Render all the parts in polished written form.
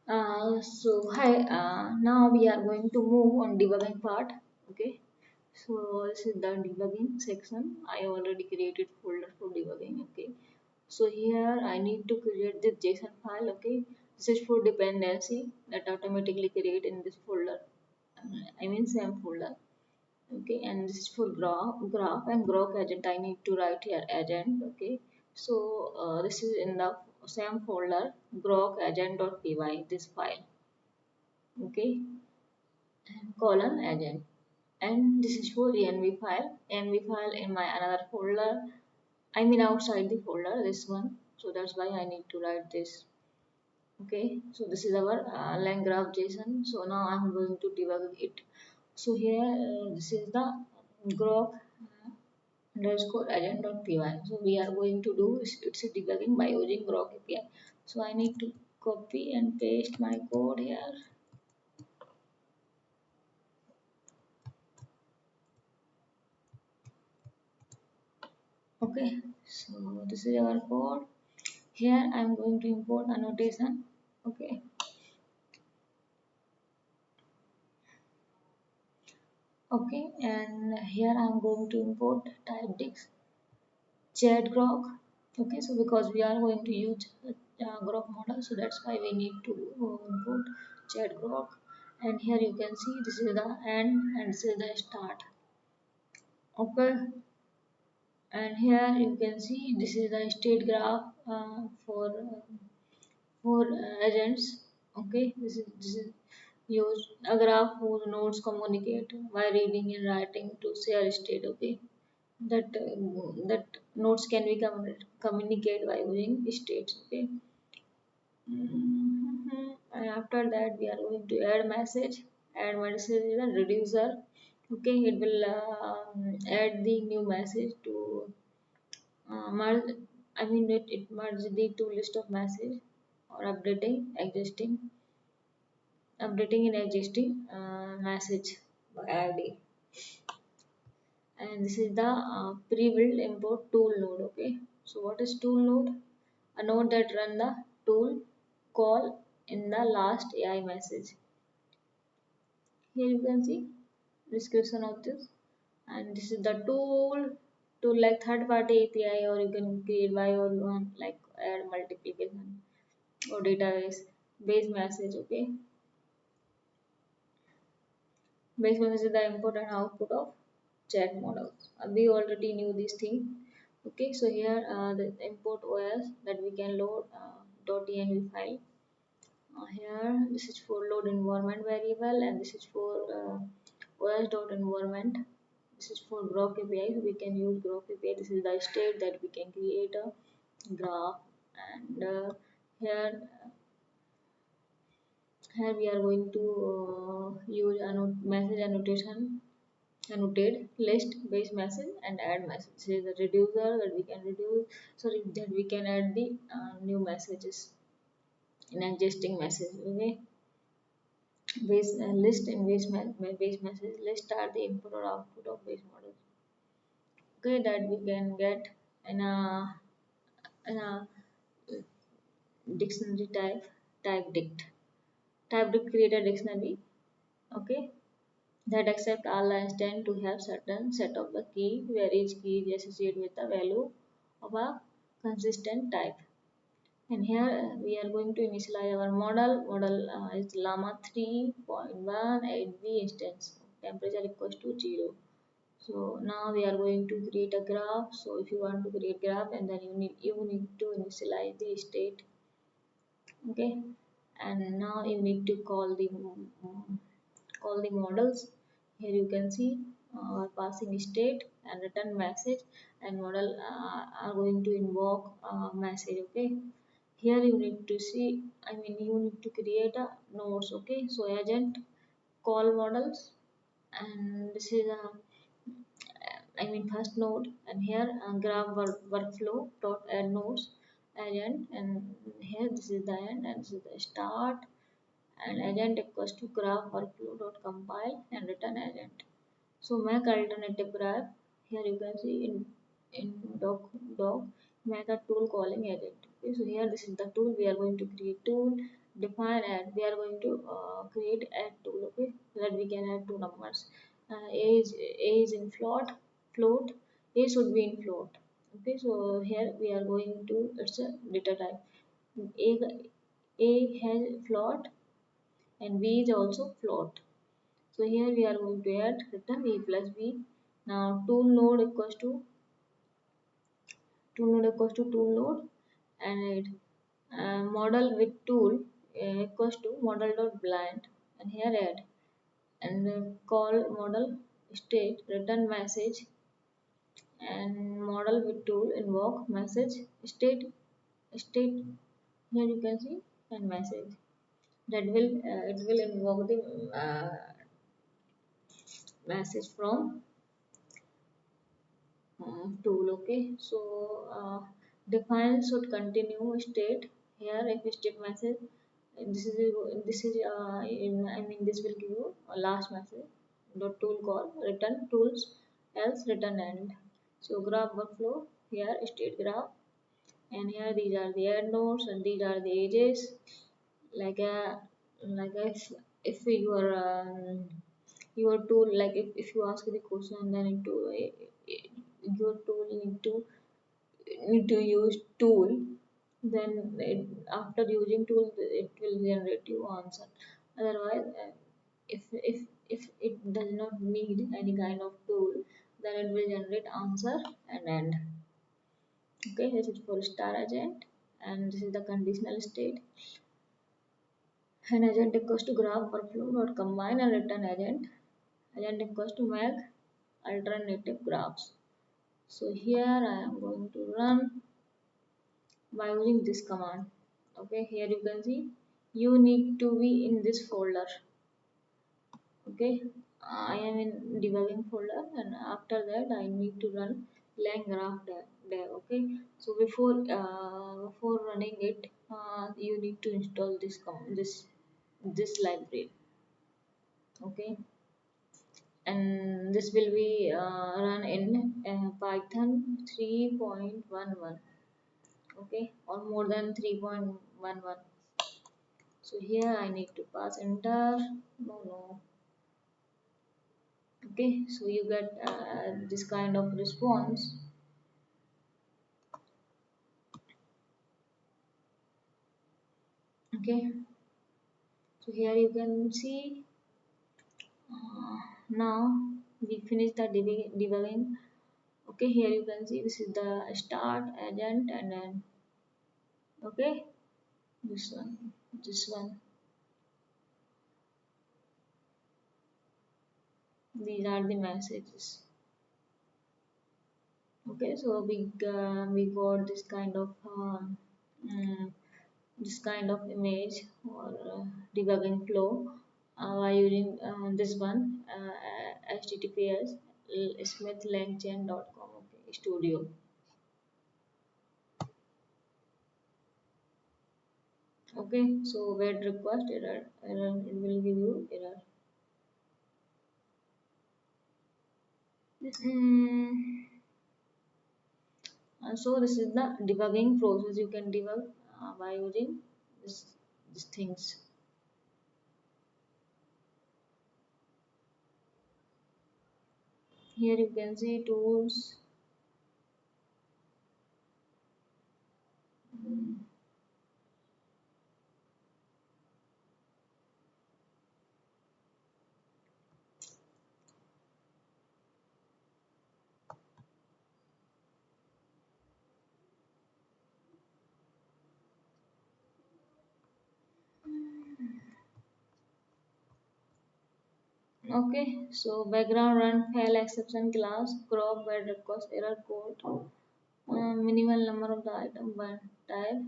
Hi, now we are going to move on debugging part. Okay, so this is the debugging section. I already created folder for debugging. Okay, so here I need to create this JSON file. Okay, this is for dependency that automatically create in this folder. I mean same folder. Okay, and this is for graph and graph agent. I need to write here agent. Okay, so this is in the same folder graph agent.py, this file. Okay, colon agent, and this is for env file in my another folder, I mean outside the folder, this one, so that's why I need to write this. Okay, so this is our LangGraph JSON. So now I'm going to debug it. So here this is the graph underscore agent.py. So we are going to do it's a debugging by using graph API. So I need to copy and paste my code here. Okay, so this is our code. Here I'm going to import annotation. Okay, okay, and here I'm going to import type dix chat grok. Okay, so because we are going to use grok model, so that's why we need to import chat grok. And here you can see this is the end and this is the start. Okay, and here you can see this is the state graph for agents. Okay, this is use a graph whose nodes communicate by reading and writing to share state. Okay, that nodes can be communicate by using states. Okay. And after that we are going to add message. Add message is a reducer. Okay, it will add the new message to merge. I mean it merge the two list of message or updating in existing message by ID. And this is the pre-built import tool node. Okay, so what is tool node? A node that run the tool call in the last AI message. Here you can see description of this, and this is the tool like third party API, or you can create by or you want like add multiplication or database base message. Okay, base message is the input and output of chat models. We already knew this thing. Okay, so here the import OS that we can load .env file. Here this is for load environment variable, and this is for os.environment. This is for graph API, so we can use graph API. This is the state that we can create a graph. And here here we are going to use message annotation, annotate list base message and add message. This is the reducer that we can reduce, sorry, that we can add the new messages in existing message. Okay, base list and base message list are the input or output of base model. Okay, that we can get in a dictionary type dict create a dictionary. Okay, that accept all instance to have certain set of the key where each key is associated with the value of a consistent type. And here we are going to initialize our model is llama 3.18b instance, temperature equals to 0. So now we are going to create a graph. So if you want to create graph, and then you need to initialize the state. Okay, and now you need to call the models. Here you can see passing state and return message, and model are going to invoke message. Okay, here you need to see, I mean you need to create a nodes. Okay, so agent call models, and this is a I mean first node, and here graph workflow dot add nodes agent, and here this is the end and this is the start, and agent equals to graph workflow dot compile and return agent. So make alternative graph. Here you can see in doc make a tool calling agent. Okay, so here this is the tool we are going to create tool, define add. We are going to create add tool, okay, so that we can add two numbers. A is in float. A should be in float. Okay, so here we are going to, it's a data type. A has float and B is also float. So here we are going to add return A plus B. Now tool node and it model with tool equals to model dot blind, and here add and call model state return message, and model with tool invoke message state. Here you can see and message that will it will invoke the message from tool. Okay, so define should continue state. Here if state message, I mean this will give you a last message dot tool call return tools else return end. So graph workflow, here state graph, and here these are the add nodes and these are the edges. like a if your tool, like if you ask the question, then your tool need to use tool, then after using tool it will generate you answer. Otherwise if it does not need any kind of tool, then it will generate answer and end. Okay, this is for star agent, and this is the conditional state. An agent equals to graph workflow dot combine and return agent. Agent equals to make alternative graphs. So here I am going to run by using this command. Okay, here you can see you need to be in this folder. Okay, I am in debugging folder, and after that I need to run LangGraph dev. Okay, so before running it, you need to install this library. Okay, and this will be run in Python 3.11. Okay, or more than 3.11. So here I need to pass enter. No. Okay, so you get this kind of response. Okay, so here you can see now we finished the debugging. Okay, here you can see this is the start agent, and then okay, this one, these are the messages. Okay, so we got mm, this kind of image or debugging flow by using this one, https smithlangchain.com. Okay, studio. Okay, so wait request error, it will give you error. mm, so this is the debugging process. You can debug by using this these things. Here you can see tools. Okay, so background run fail exception class crop where request error code, minimal number of the item by type.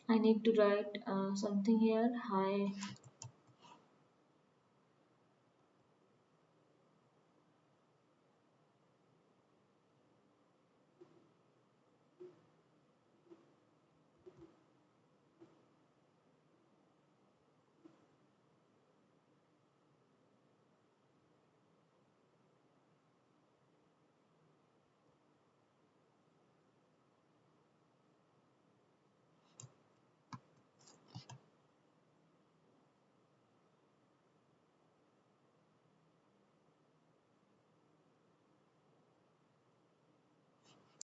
I need to write something here. Hi.